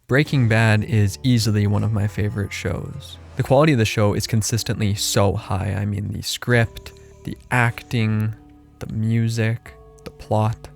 Breaking Bad is easily one of my favorite shows. The quality of the show is consistently so high. I mean, the script, the acting, the music, the plot.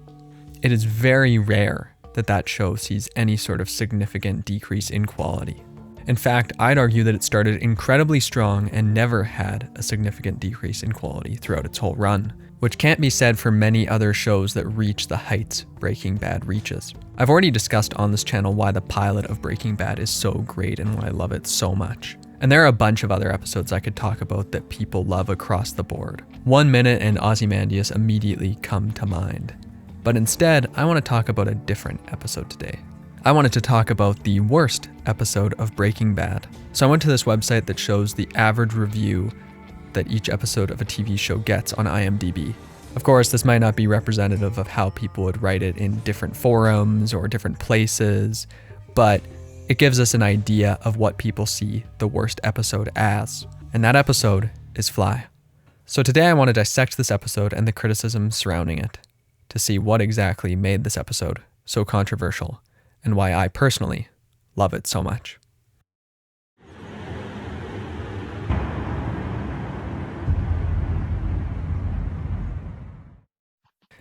It is very rare that show sees any sort of significant decrease in quality. In fact, I'd argue that it started incredibly strong and never had a significant decrease in quality throughout its whole run, which can't be said for many other shows that reach the heights Breaking Bad reaches. I've already discussed on this channel why the pilot of Breaking Bad is so great and why I love it so much. And there are a bunch of other episodes I could talk about that people love across the board. 1 Minute and Ozymandias immediately come to mind. But instead, I want to talk about a different episode today. I wanted to talk about the worst episode of Breaking Bad. So I went to this website that shows the average review that each episode of a TV show gets on IMDB. Of course, this might not be representative of how people would write it in different forums or different places, but it gives us an idea of what people see the worst episode as. And that episode is Fly. So today I want to dissect this episode and the criticism surrounding it to see what exactly made this episode so controversial and why I personally love it so much.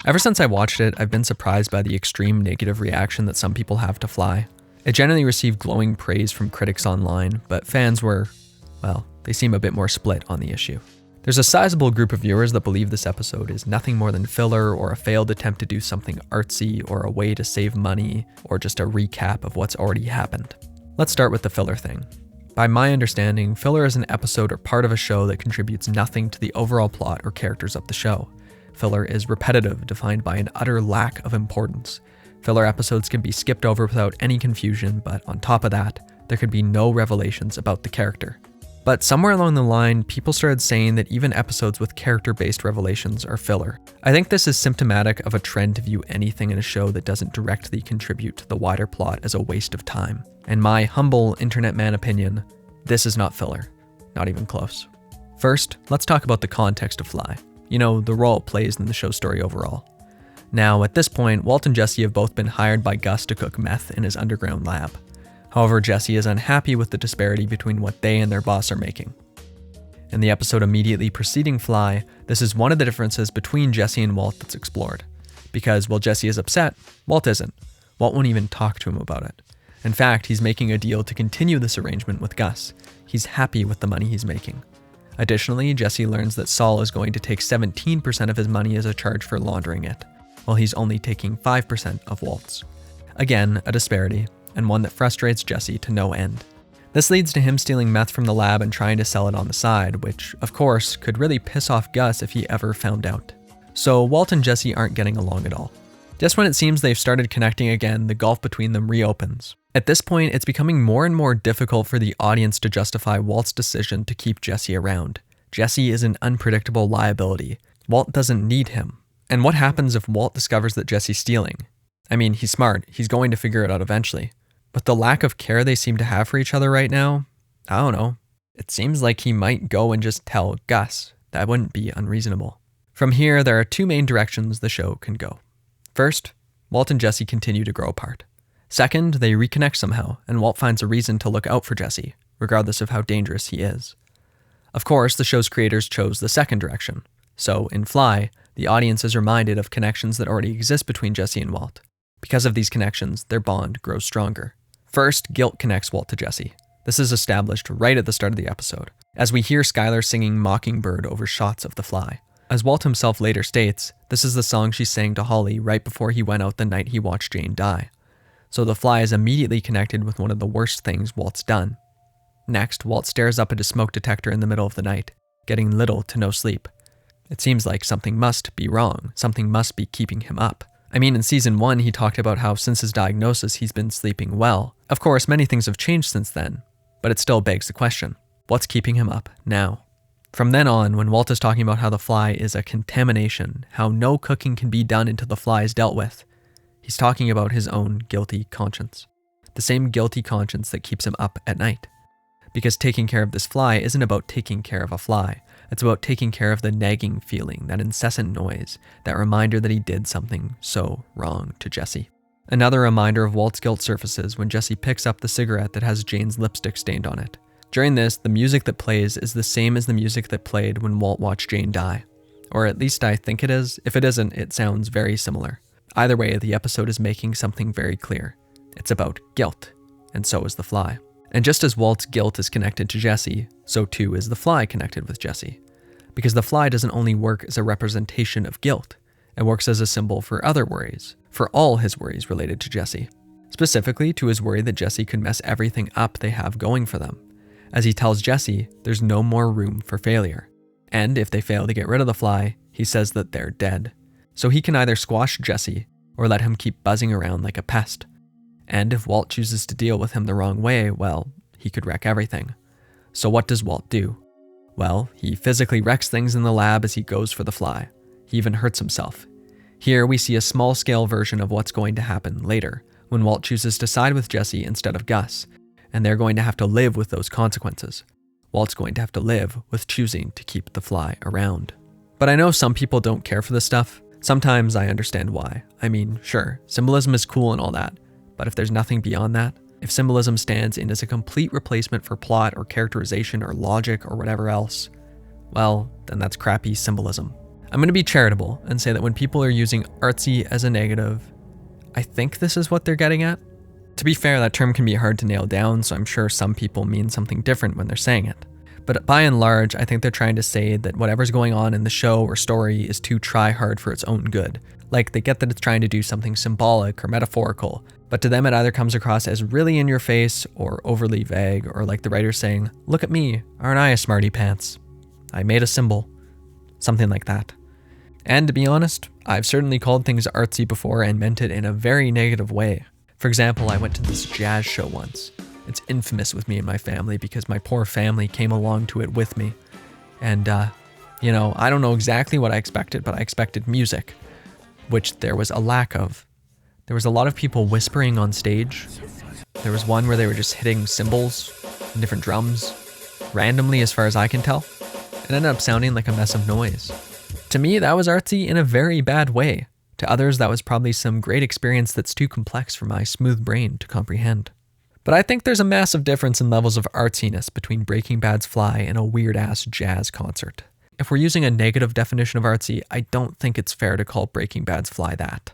Ever since I watched it, I've been surprised by the extreme negative reaction that some people have to Fly. It generally received glowing praise from critics online, but fans were, well, they seem a bit more split on the issue. There's a sizable group of viewers that believe this episode is nothing more than filler or a failed attempt to do something artsy or a way to save money or just a recap of what's already happened. Let's start with the filler thing. By my understanding, filler is an episode or part of a show that contributes nothing to the overall plot or characters of the show. Filler is repetitive, defined by an utter lack of importance. Filler episodes can be skipped over without any confusion, but on top of that, there could be no revelations about the character. But somewhere along the line, people started saying that even episodes with character-based revelations are filler. I think this is symptomatic of a trend to view anything in a show that doesn't directly contribute to the wider plot as a waste of time. In my humble internet man opinion, this is not filler. Not even close. First, let's talk about the context of Fly. You know, the role it plays in the show's story overall. Now, at this point, Walt and Jesse have both been hired by Gus to cook meth in his underground lab. However, Jesse is unhappy with the disparity between what they and their boss are making. In the episode immediately preceding Fly, this is one of the differences between Jesse and Walt that's explored. Because while Jesse is upset, Walt isn't. Walt won't even talk to him about it. In fact, he's making a deal to continue this arrangement with Gus. He's happy with the money he's making. Additionally, Jesse learns that Saul is going to take 17% of his money as a charge for laundering it, while he's only taking 5% of Walt's. Again, a disparity, and one that frustrates Jesse to no end. This leads to him stealing meth from the lab and trying to sell it on the side, which, of course, could really piss off Gus if he ever found out. So Walt and Jesse aren't getting along at all. Just when it seems they've started connecting again, the gulf between them reopens. At this point, it's becoming more and more difficult for the audience to justify Walt's decision to keep Jesse around. Jesse is an unpredictable liability. Walt doesn't need him. And what happens if Walt discovers that Jesse's stealing? I mean, he's smart. He's going to figure it out eventually. But the lack of care they seem to have for each other right now, I don't know. It seems like he might go and just tell Gus. That wouldn't be unreasonable. From here, there are two main directions the show can go. First, Walt and Jesse continue to grow apart. Second, they reconnect somehow, and Walt finds a reason to look out for Jesse, regardless of how dangerous he is. Of course, the show's creators chose the second direction. So, in Fly, the audience is reminded of connections that already exist between Jesse and Walt. Because of these connections, their bond grows stronger. First, guilt connects Walt to Jesse. This is established right at the start of the episode, as we hear Skylar singing Mockingbird over shots of the Fly. As Walt himself later states, this is the song she sang to Holly right before he went out the night he watched Jane die. So the Fly is immediately connected with one of the worst things Walt's done. Next, Walt stares up at a smoke detector in the middle of the night, getting little to no sleep. It seems like something must be wrong, something must be keeping him up. I mean, in season 1, he talked about how since his diagnosis, he's been sleeping well. Of course, many things have changed since then, but it still begs the question, what's keeping him up now? From then on, when Walt is talking about how the Fly is a contamination, how no cooking can be done until the Fly is dealt with, he's talking about his own guilty conscience. The same guilty conscience that keeps him up at night. Because taking care of this Fly isn't about taking care of a fly. It's about taking care of the nagging feeling, that incessant noise, that reminder that he did something so wrong to Jesse. Another reminder of Walt's guilt surfaces when Jesse picks up the cigarette that has Jane's lipstick stained on it. During this, the music that plays is the same as the music that played when Walt watched Jane die. Or at least I think it is. If it isn't, it sounds very similar. Either way, the episode is making something very clear. It's about guilt, and so is the fly. And just as Walt's guilt is connected to Jesse, so too is the fly connected with Jesse. Because the fly doesn't only work as a representation of guilt, it works as a symbol for other worries, for all his worries related to Jesse. Specifically to his worry that Jesse could mess everything up they have going for them. As he tells Jesse, there's no more room for failure. And if they fail to get rid of the fly, he says that they're dead. So he can either squash Jesse or let him keep buzzing around like a pest. And if Walt chooses to deal with him the wrong way, well, he could wreck everything. So what does Walt do? Well, he physically wrecks things in the lab as he goes for the fly. He even hurts himself. Here we see a small-scale version of what's going to happen later, when Walt chooses to side with Jesse instead of Gus, and they're going to have to live with those consequences. Walt's going to have to live with choosing to keep the fly around. But I know some people don't care for this stuff. Sometimes I understand why. I mean, sure, symbolism is cool and all that, but if there's nothing beyond that, if symbolism stands in as a complete replacement for plot or characterization or logic or whatever else, well, then that's crappy symbolism. I'm going to be charitable and say that when people are using artsy as a negative, I think this is what they're getting at. To be fair, that term can be hard to nail down, so I'm sure some people mean something different when they're saying it. But by and large, I think they're trying to say that whatever's going on in the show or story is too try-hard for its own good. Like, they get that it's trying to do something symbolic or metaphorical, but to them it either comes across as really in your face or overly vague, or like the writer saying, "Look at me, aren't I a smarty pants? I made a symbol." Something like that. And to be honest, I've certainly called things artsy before and meant it in a very negative way. For example, I went to this jazz show once. It's infamous with me and my family because my poor family came along to it with me. And, I don't know exactly what I expected, but I expected music, which there was a lack of. There was a lot of people whispering on stage. There was one where they were just hitting cymbals and different drums, randomly as far as I can tell. It ended up sounding like a mess of noise. To me, that was artsy in a very bad way. To others, that was probably some great experience that's too complex for my smooth brain to comprehend. But I think there's a massive difference in levels of artsiness between Breaking Bad's fly and a weird-ass jazz concert. If we're using a negative definition of artsy, I don't think it's fair to call Breaking Bad's fly that.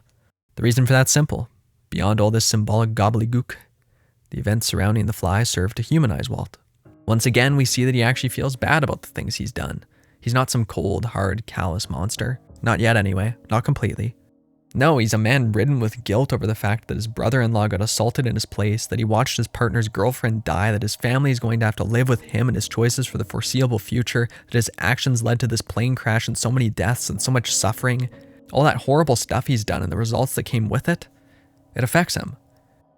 The reason for that's simple. Beyond all this symbolic gobbledygook, the events surrounding the fly serve to humanize Walt. Once again, we see that he actually feels bad about the things he's done. He's not some cold, hard, callous monster. Not yet anyway, not completely. No, he's a man ridden with guilt over the fact that his brother-in-law got assaulted in his place, that he watched his partner's girlfriend die, that his family is going to have to live with him and his choices for the foreseeable future, that his actions led to this plane crash and so many deaths and so much suffering. All that horrible stuff he's done and the results that came with it, it affects him.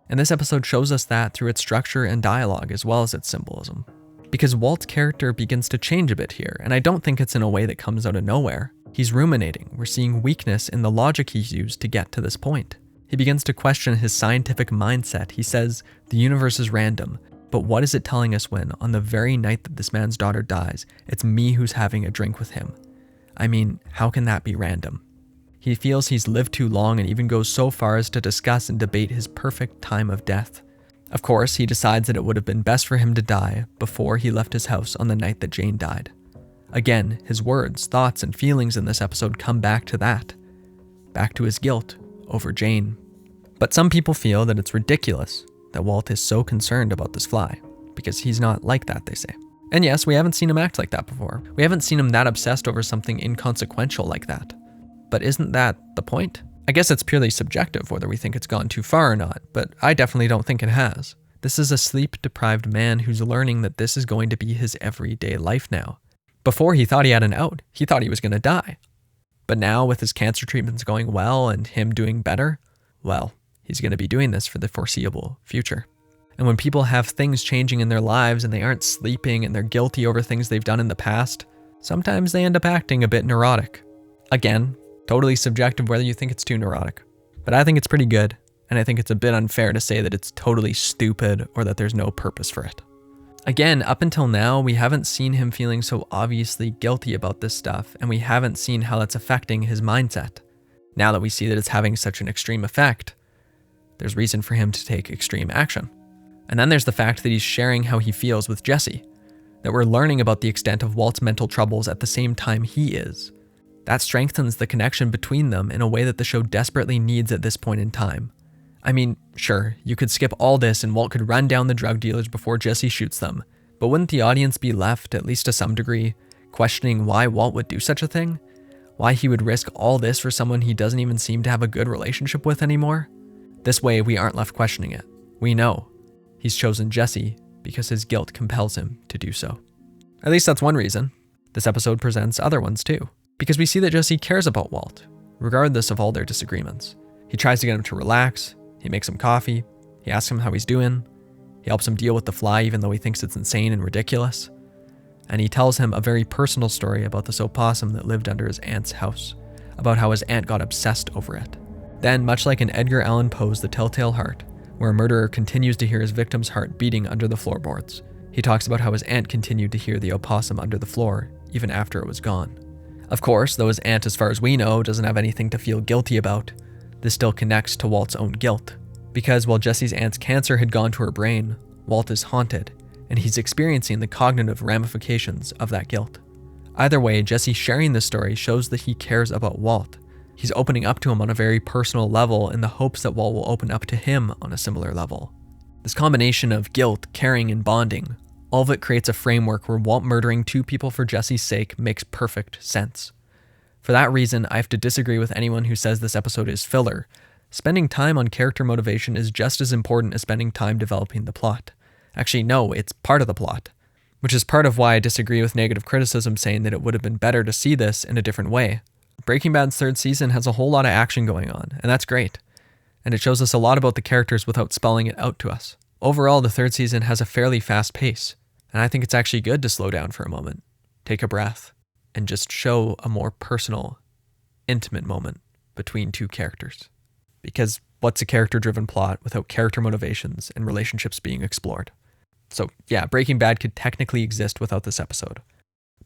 And this episode shows us that through its structure and dialogue as well as its symbolism. Because Walt's character begins to change a bit here, and I don't think it's in a way that comes out of nowhere. He's ruminating. We're seeing weakness in the logic he's used to get to this point. He begins to question his scientific mindset. He says, the universe is random, but what is it telling us when, on the very night that this man's daughter dies, it's me who's having a drink with him? I mean, how can that be random? He feels he's lived too long and even goes so far as to discuss and debate his perfect time of death. Of course, he decides that it would have been best for him to die before he left his house on the night that Jane died. Again, his words, thoughts, and feelings in this episode come back to that. Back to his guilt over Jane. But some people feel that it's ridiculous that Walt is so concerned about this fly, because he's not like that, they say. And yes, we haven't seen him act like that before. We haven't seen him that obsessed over something inconsequential like that. But isn't that the point? I guess it's purely subjective whether we think it's gone too far or not, but I definitely don't think it has. This is a sleep-deprived man who's learning that this is going to be his everyday life now. Before, he thought he had an out. He thought he was going to die. But now, with his cancer treatments going well and him doing better, well, he's going to be doing this for the foreseeable future. And when people have things changing in their lives and they aren't sleeping and they're guilty over things they've done in the past, sometimes they end up acting a bit neurotic. Again, totally subjective whether you think it's too neurotic. But I think it's pretty good, and I think it's a bit unfair to say that it's totally stupid or that there's no purpose for it. Again, up until now, we haven't seen him feeling so obviously guilty about this stuff, and we haven't seen how that's affecting his mindset. Now that we see that it's having such an extreme effect, There's reason for him to take extreme action. And then there's the fact that he's sharing how he feels with Jesse, that we're learning about the extent of Walt's mental troubles at the same time he is. That strengthens the connection between them in a way that the show desperately needs at this point in time. I mean, sure, you could skip all this and Walt could run down the drug dealers before Jesse shoots them, but wouldn't the audience be left, at least to some degree, questioning why Walt would do such a thing? Why he would risk all this for someone he doesn't even seem to have a good relationship with anymore? This way, we aren't left questioning it. We know. He's chosen Jesse because his guilt compels him to do so. At least that's one reason. This episode presents other ones too, because we see that Jesse cares about Walt, regardless of all their disagreements. He tries to get him to relax, he makes him coffee, he asks him how he's doing, he helps him deal with the fly even though he thinks it's insane and ridiculous, and he tells him a very personal story about this opossum that lived under his aunt's house, about how his aunt got obsessed over it. Then, much like in Edgar Allan Poe's The Telltale Heart, where a murderer continues to hear his victim's heart beating under the floorboards, he talks about how his aunt continued to hear the opossum under the floor even after it was gone. Of course, though his aunt, as far as we know, doesn't have anything to feel guilty about, this still connects to Walt's own guilt. Because while Jesse's aunt's cancer had gone to her brain, Walt is haunted, and he's experiencing the cognitive ramifications of that guilt. Either way, Jesse sharing this story shows that he cares about Walt. He's opening up to him on a very personal level in the hopes that Walt will open up to him on a similar level. This combination of guilt, caring, and bonding, all of it creates a framework where Walt murdering two people for Jesse's sake makes perfect sense. For that reason, I have to disagree with anyone who says this episode is filler. Spending time on character motivation is just as important as spending time developing the plot. Actually, no, it's part of the plot. Which is part of why I disagree with negative criticism saying that it would have been better to see this in a different way. Breaking Bad's third season has a whole lot of action going on, and that's great. And it shows us a lot about the characters without spelling it out to us. Overall, the third season has a fairly fast pace, and I think it's actually good to slow down for a moment, take a breath, and just show a more personal, intimate moment between two characters. Because what's a character-driven plot without character motivations and relationships being explored? So yeah, Breaking Bad could technically exist without this episode,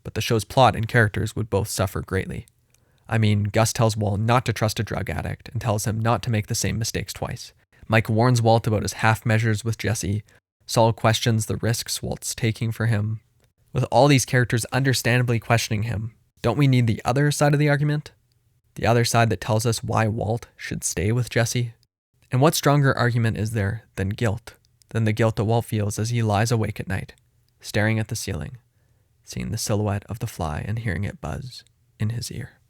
but the show's plot and characters would both suffer greatly. I mean, Gus tells Walt not to trust a drug addict and tells him not to make the same mistakes twice. Mike warns Walt about his half measures with Jesse. Saul questions the risks Walt's taking for him. With all these characters understandably questioning him, don't we need the other side of the argument? The other side that tells us why Walt should stay with Jesse? And what stronger argument is there than guilt? Than the guilt that Walt feels as he lies awake at night, staring at the ceiling, seeing the silhouette of the fly and hearing it buzz in his ear.